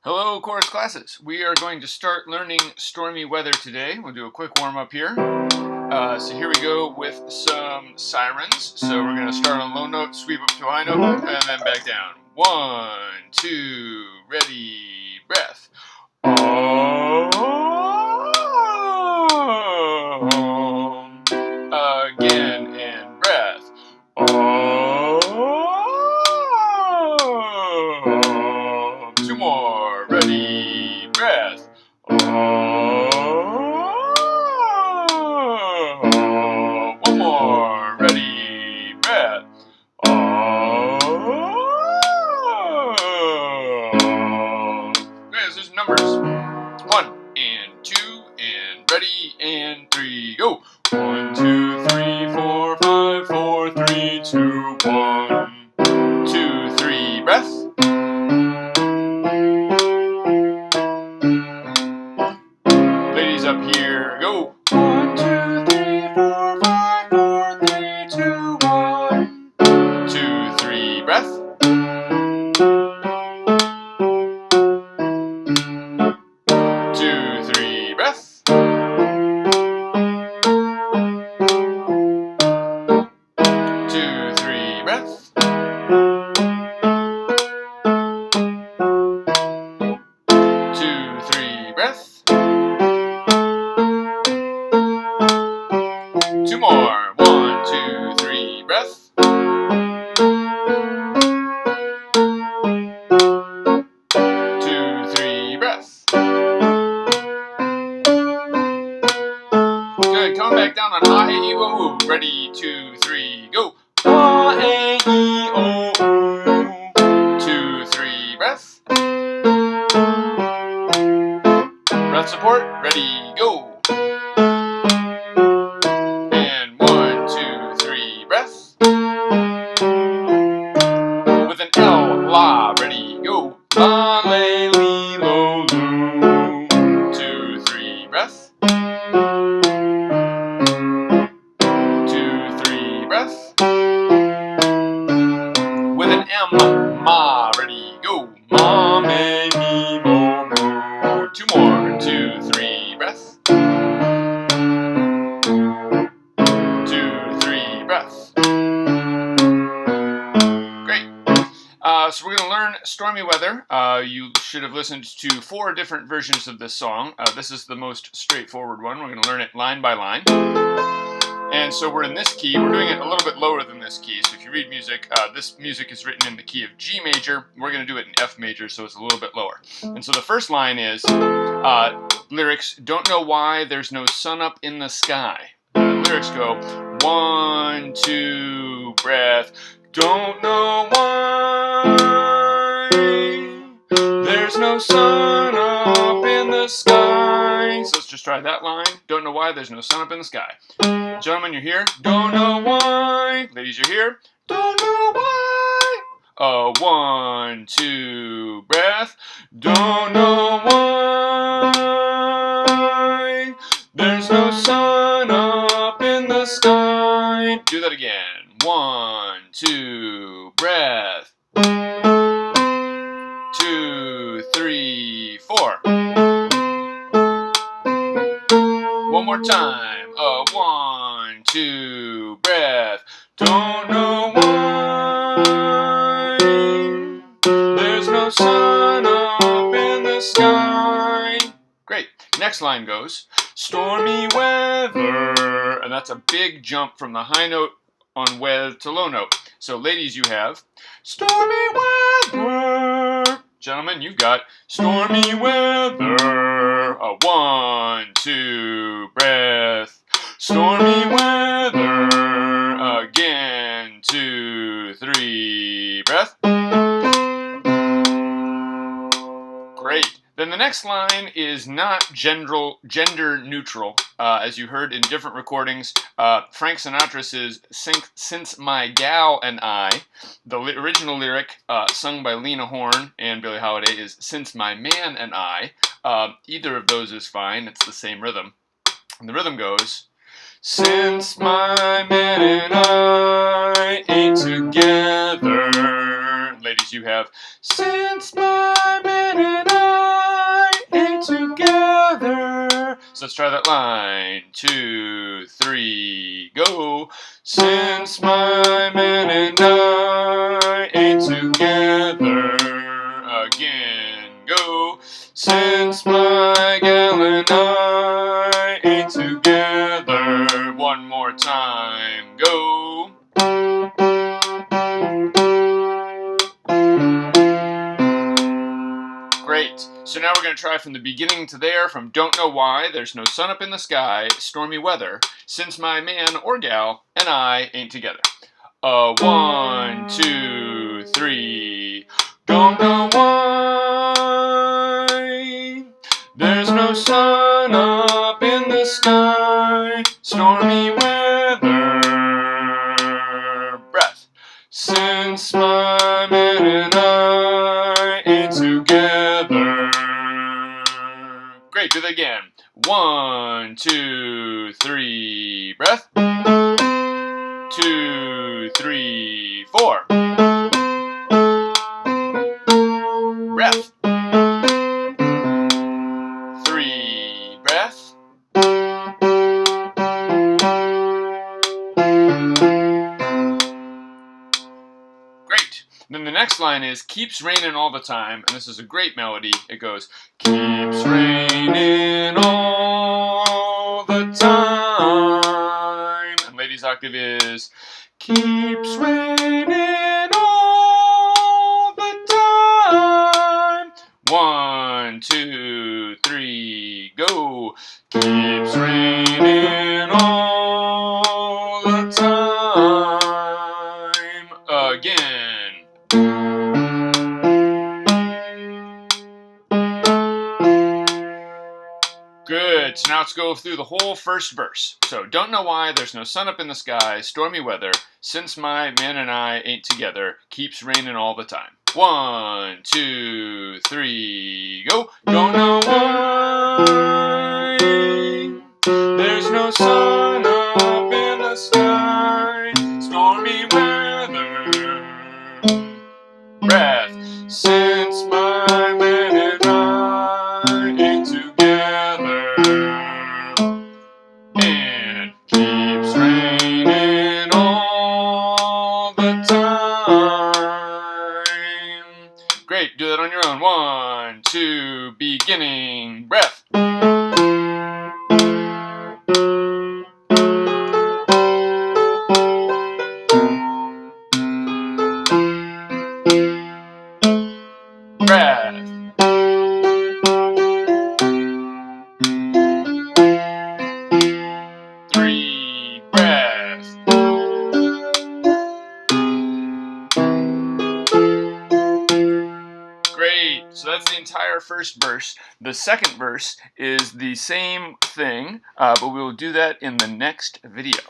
Hello, chorus classes. We are going to start learning Stormy Weather today. We'll do a quick warm-up here. So here we go with some sirens. So we're going to start on low note, sweep up to high note, and then back down. 1, 2, ready, breath. Again, and breath. Two more. Ready, breath. One more. Ready, breath. Okay, so there's numbers. 1 and 2 and ready and 3. Go. 1, 2, 3, 4, 5, 4, 3, 2, 1. 2, 3, breath. Ladies up here, go. 1, 2, 3, 4, 5, 4, 3, 2, 1. 2, 3, breath. 2, 3, breath. 2, 3, breath. 2, 3, breath. 2 more. 1, 2, 3, breath. 2, 3, breath. Good. Coming back down on A-E-O-O. Ready, 2, 3, go. A-E-O-O. 2, 3, breath. Breath support. Ready, go. And 1, 2, 3, breath. With an L, la. Ready, go. La, lay, lee, lo, loo. 2, 3, breath. 2, 3, breath. With an M, ma. Ready, go. Ma, me, me, mo, mo. 2 more. 2, 3, breath. 2, 3, breath. Great. So we're going to learn Stormy Weather. You should have listened to 4 different versions of this song. This is the most straightforward one. We're going to learn it line by line. And so we're in this key. We're doing it a little bit lower than this key. So if you read music, this music is written in the key of G major. We're going to do it in F major, so it's a little bit lower. And so the first line is lyrics, don't know why there's no sun up in the sky. Lyrics go, 1, 2, breath. Don't know why there's no sun up in the sky. So let's just try that line. Don't know why there's no sun up in the sky. Gentlemen, you're here. Don't know why. Ladies, you're here. Don't know why. 1, 2, breath. Don't know why there's no sun up in the sky. Do that again. 1, 2, breath. 2, 3, 4. One more time. 1, 2, breath. Don't know why there's no sun up in the sky. Great. Next line goes, stormy weather. And that's a big jump from the high note on weather to low note. So ladies, you have stormy weather. Gentlemen, you've got stormy weather. 1, 2, breath. Stormy weather. Again, 2, 3, breath. Great. Then the next line is not gender neutral. As you heard in different recordings, Frank Sinatra says, since my gal and I. The original lyric, sung by Lena Horne and Billie Holiday, is since my man and I. Either of those is fine. It's the same rhythm. And the rhythm goes, since my man and I ain't together. Ladies, you have, since my man and I So let's try that line. 2, 3, go. Since my man and I ain't together. Again, go. Since my gal and I ain't together. One more time, go. Great. So now we're going to try from the beginning to there, from Don't Know Why, There's No Sun Up in the Sky, Stormy Weather, Since My Man or Gal and I Ain't Together. 1, 2, 3. Don't know why there's no sun up in the sky, stormy weather. Breath. Since my man and I ain't together. Great, do that again. 1, 2, 3, breath. 2, 3, 4. Breath. 3, breath. Great. Then the next line is keeps raining all the time, and this is a great melody. It goes, keeps raining all the time. And ladies' octave is, keeps raining all the time. 1, 2, 3, go. Keeps raining all the time. Again. Good. So now let's go through the whole first verse. So, don't know why there's no sun up in the sky, stormy weather, since my man and I ain't together, keeps raining all the time. 1, 2, 3, go. Don't know why there's no sun up in the sky, stormy weather. Breath. Since my man and I ain't together, and keeps raining all the time. Great, do that on your own. 1, 2, beginning, breath. Breath. 3, breath. Great. So that's the entire first verse. The second verse is the same thing, but we will do that in the next video.